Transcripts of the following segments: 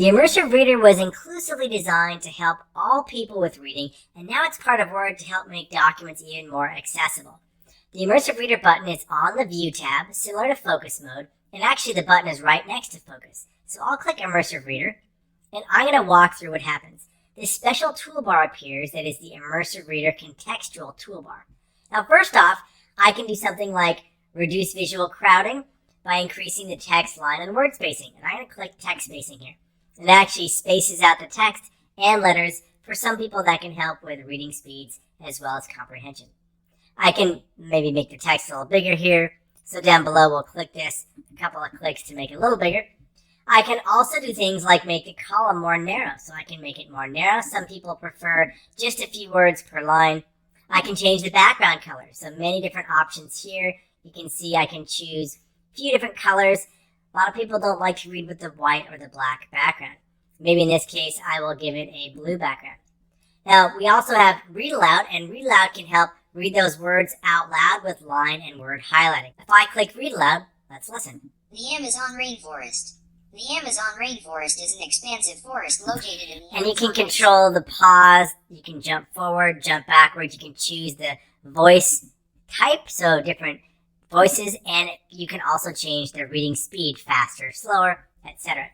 The Immersive Reader was inclusively designed to help all people with reading, and now it's part of Word to help make documents even more accessible. The Immersive Reader button is on the View tab, similar to Focus Mode, and actually the button is right next to Focus. So I'll click Immersive Reader, and I'm going to walk through what happens. This special toolbar appears that is the Immersive Reader contextual toolbar. Now first off, I can do something like reduce visual crowding by increasing the text, line, and word spacing. And I'm going to click text spacing here. It actually spaces out the text and letters. For some people, that can help with reading speeds as well as comprehension. I can maybe make the text a little bigger here. So down below, we'll click this, a couple of clicks to make it a little bigger. I can also do things like make the column more narrow. So I can make it more narrow. Some people prefer just a few words per line. I can change the background color. So many different options here. You can see I can choose a few different colors. A lot of people don't like to read with the white or the black background. Maybe in this case, I will give it a blue background. Now, we also have Read Aloud, and Read Aloud can help read those words out loud with line and word highlighting. If I click Read Aloud, let's listen. The Amazon rainforest. The Amazon rainforest is an expansive forest located in the And you can Amazon control the pause, you can jump forward, jump backwards, you can choose the voice type, so different voices, and you can also change the reading speed, faster, slower, etc.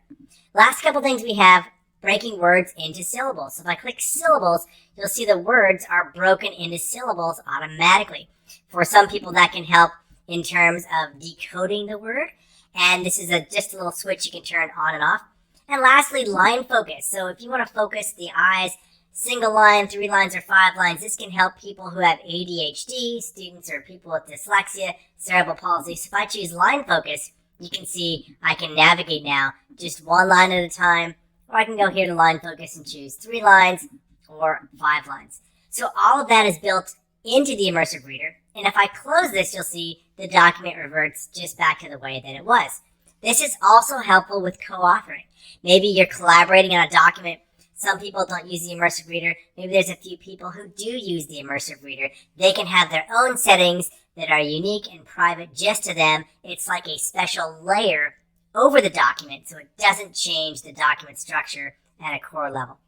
Last couple things we have, breaking words into syllables. So if I click syllables, you'll see the words are broken into syllables automatically. For some people, that can help in terms of decoding the word. And this is just a little switch you can turn on and off. And lastly, line focus. So if you want to focus the eyes, single line, 3 lines, or 5 lines, this can help people who have ADHD, students or people with dyslexia, cerebral palsy. So if I choose line focus, you can see I can navigate now just 1 line at a time, or I can go here to line focus and choose 3 lines or 5 lines. So all of that is built into the Immersive Reader. And if I close this, you'll see the document reverts just back to the way that it was. This is also helpful with co-authoring. Maybe you're collaborating on a document. Some people don't use the Immersive Reader. Maybe there's a few people who do use the Immersive Reader. They can have their own settings that are unique and private just to them. It's like a special layer over the document, so it doesn't change the document structure at a core level.